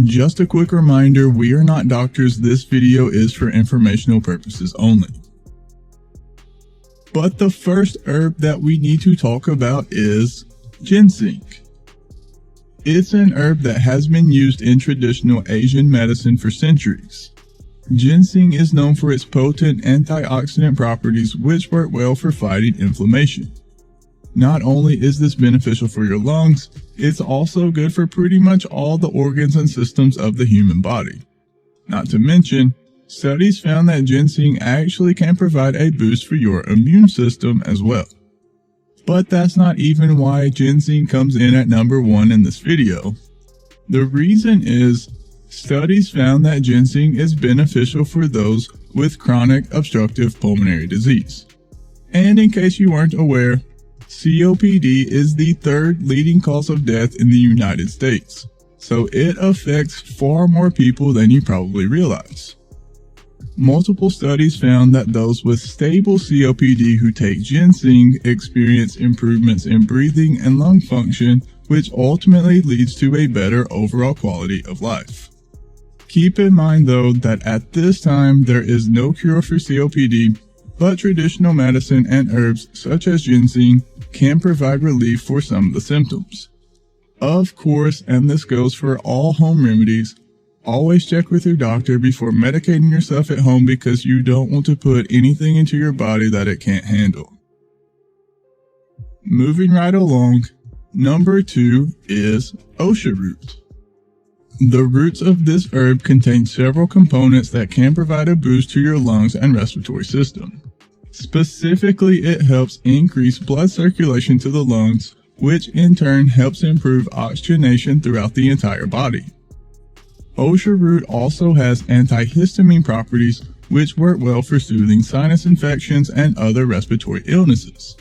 Just a quick reminder, we are not doctors. This video is for informational purposes only. But the first herb that we need to talk about is ginseng. It's an herb that has been used in traditional Asian medicine for centuries. Ginseng is known for its potent antioxidant properties, which work well for fighting inflammation. Not only is this beneficial for your lungs, it's also good for pretty much all the organs and systems of the human body. Not to mention, studies found that ginseng actually can provide a boost for your immune system as well. But that's not even why ginseng comes in at number 1 in this video. The reason is, studies found that ginseng is beneficial for those with chronic obstructive pulmonary disease. And in case you weren't aware, COPD is the 3rd leading cause of death in the United States, so it affects far more people than you probably realize. Multiple studies found that those with stable COPD who take ginseng experience improvements in breathing and lung function, which ultimately leads to a better overall quality of life. Keep in mind though that at this time there is no cure for COPD, but traditional medicine and herbs such as ginseng can provide relief for some of the symptoms. Of course, and this goes for all home remedies, always check with your doctor before medicating yourself at home because you don't want to put anything into your body that it can't handle. Moving right along, number 2 is osha root. The roots of this herb contain several components that can provide a boost to your lungs and respiratory system. Specifically, it helps increase blood circulation to the lungs, which in turn helps improve oxygenation throughout the entire body. Osha root also has antihistamine properties, which work well for soothing sinus infections and other respiratory illnesses.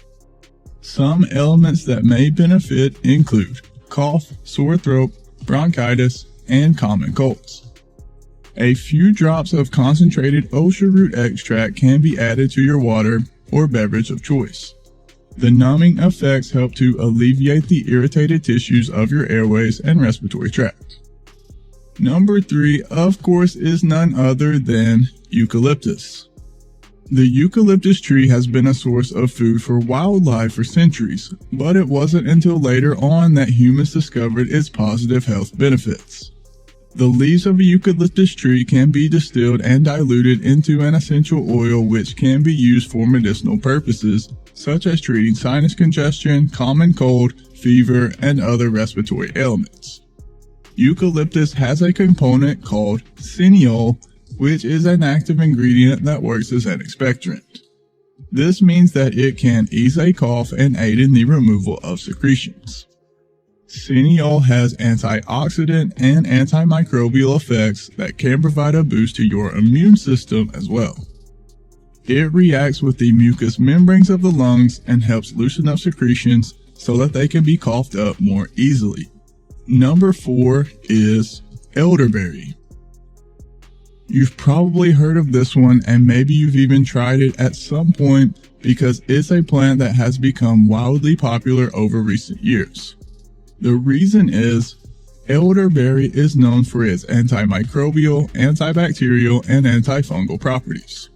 Some elements that may benefit include cough, sore throat, bronchitis, and common colds. A few drops of concentrated osha root extract can be added to your water or beverage of choice. The numbing effects help to alleviate the irritated tissues of your airways and respiratory tract. Number 3, of course, is none other than eucalyptus. The eucalyptus tree has been a source of food for wildlife for centuries, but it wasn't until later on that humans discovered its positive health benefits. The leaves of a eucalyptus tree can be distilled and diluted into an essential oil which can be used for medicinal purposes, such as treating sinus congestion, common cold, fever, and other respiratory ailments. Eucalyptus has a component called cineol, which is an active ingredient that works as an expectorant. This means that it can ease a cough and aid in the removal of secretions. Cineol has antioxidant and antimicrobial effects that can provide a boost to your immune system as well. It reacts with the mucous membranes of the lungs and helps loosen up secretions so that they can be coughed up more easily. Number 4 is elderberry. You've probably heard of this one, and maybe you've even tried it at some point because it's a plant that has become wildly popular over recent years. The reason is, elderberry is known for its antimicrobial, antibacterial, and antifungal properties.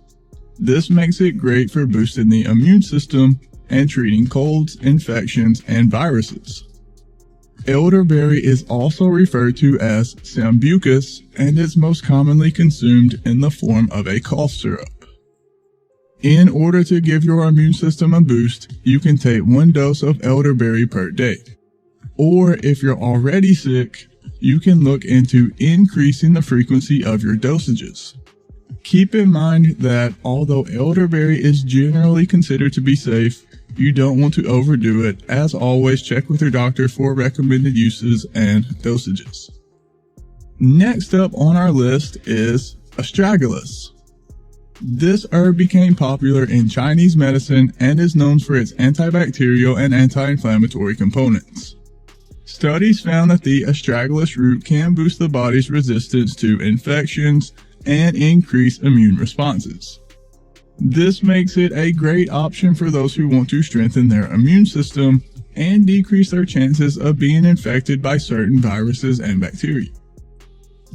This makes it great for boosting the immune system and treating colds, infections, and viruses. Elderberry is also referred to as Sambucus and is most commonly consumed in the form of a cough syrup. In order to give your immune system a boost, you can take 1 dose of elderberry per day. Or if you're already sick, you can look into increasing the frequency of your dosages. Keep in mind that although elderberry is generally considered to be safe, you don't want to overdo it. As always, check with your doctor for recommended uses and dosages. Next up on our list is Astragalus. This herb became popular in Chinese medicine and is known for its antibacterial and anti-inflammatory components. Studies found that the astragalus root can boost the body's resistance to infections and increase immune responses. This makes it a great option for those who want to strengthen their immune system and decrease their chances of being infected by certain viruses and bacteria.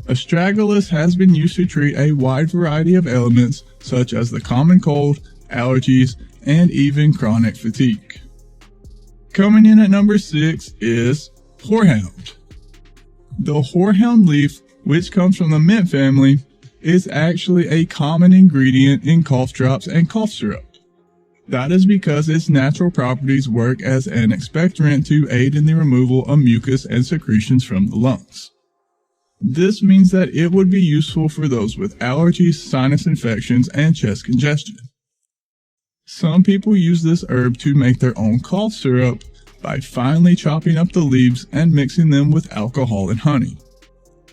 Astragalus has been used to treat a wide variety of ailments such as the common cold, allergies, and even chronic fatigue. Coming in at number 6 is horehound. The horehound leaf, which comes from the mint family, is actually a common ingredient in cough drops and cough syrup. That is because its natural properties work as an expectorant to aid in the removal of mucus and secretions from the lungs. This means that it would be useful for those with allergies, sinus infections, and chest congestion. Some people use this herb to make their own cough syrup by finely chopping up the leaves and mixing them with alcohol and honey.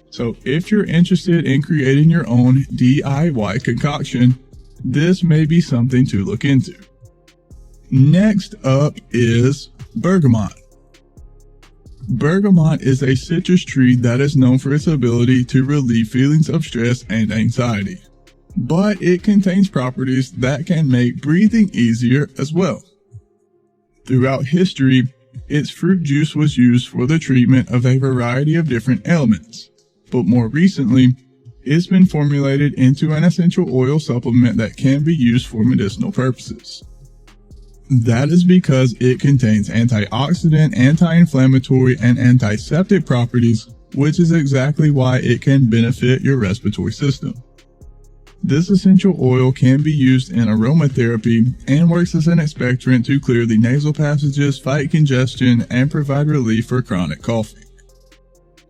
So if you're interested in creating your own DIY concoction, this may be something to look into. Next up is bergamot. Bergamot is a citrus tree that is known for its ability to relieve feelings of stress and anxiety, but it contains properties that can make breathing easier as well. Throughout history, its fruit juice was used for the treatment of a variety of different ailments, but more recently, it's been formulated into an essential oil supplement that can be used for medicinal purposes. That is because it contains antioxidant, anti-inflammatory, and antiseptic properties, which is exactly why it can benefit your respiratory system. This essential oil can be used in aromatherapy and works as an expectorant to clear the nasal passages, fight congestion, and provide relief for chronic coughing.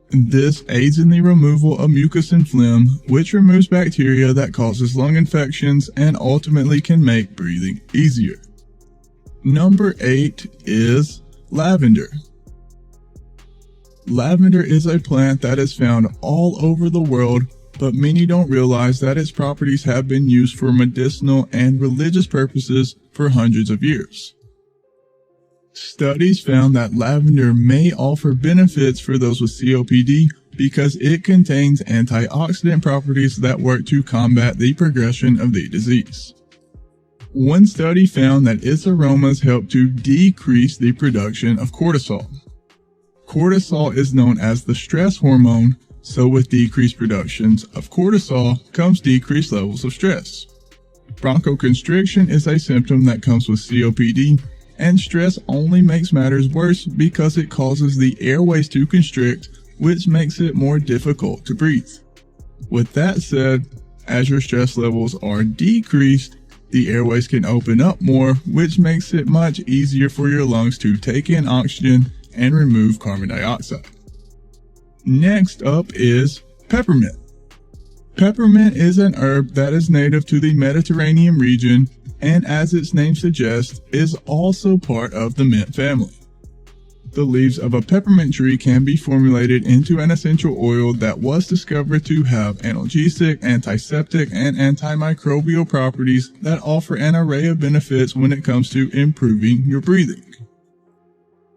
This aids in the removal of mucus and phlegm, which removes bacteria that causes lung infections and ultimately can make breathing easier. Number 8 is lavender. Lavender is a plant that is found all over the world, but many don't realize that its properties have been used for medicinal and religious purposes for hundreds of years. Studies found that lavender may offer benefits for those with COPD because it contains antioxidant properties that work to combat the progression of the disease. One study found that its aromas help to decrease the production of cortisol. Cortisol is known as the stress hormone, so with decreased productions of cortisol comes decreased levels of stress. Bronchoconstriction is a symptom that comes with COPD, and stress only makes matters worse because it causes the airways to constrict, which makes it more difficult to breathe. With that said, as your stress levels are decreased, the airways can open up more, which makes it much easier for your lungs to take in oxygen and remove carbon dioxide. Next up is peppermint. Peppermint is an herb that is native to the Mediterranean region and, as its name suggests, is also part of the mint family. The leaves of a peppermint tree can be formulated into an essential oil that was discovered to have analgesic, antiseptic, and antimicrobial properties that offer an array of benefits when it comes to improving your breathing.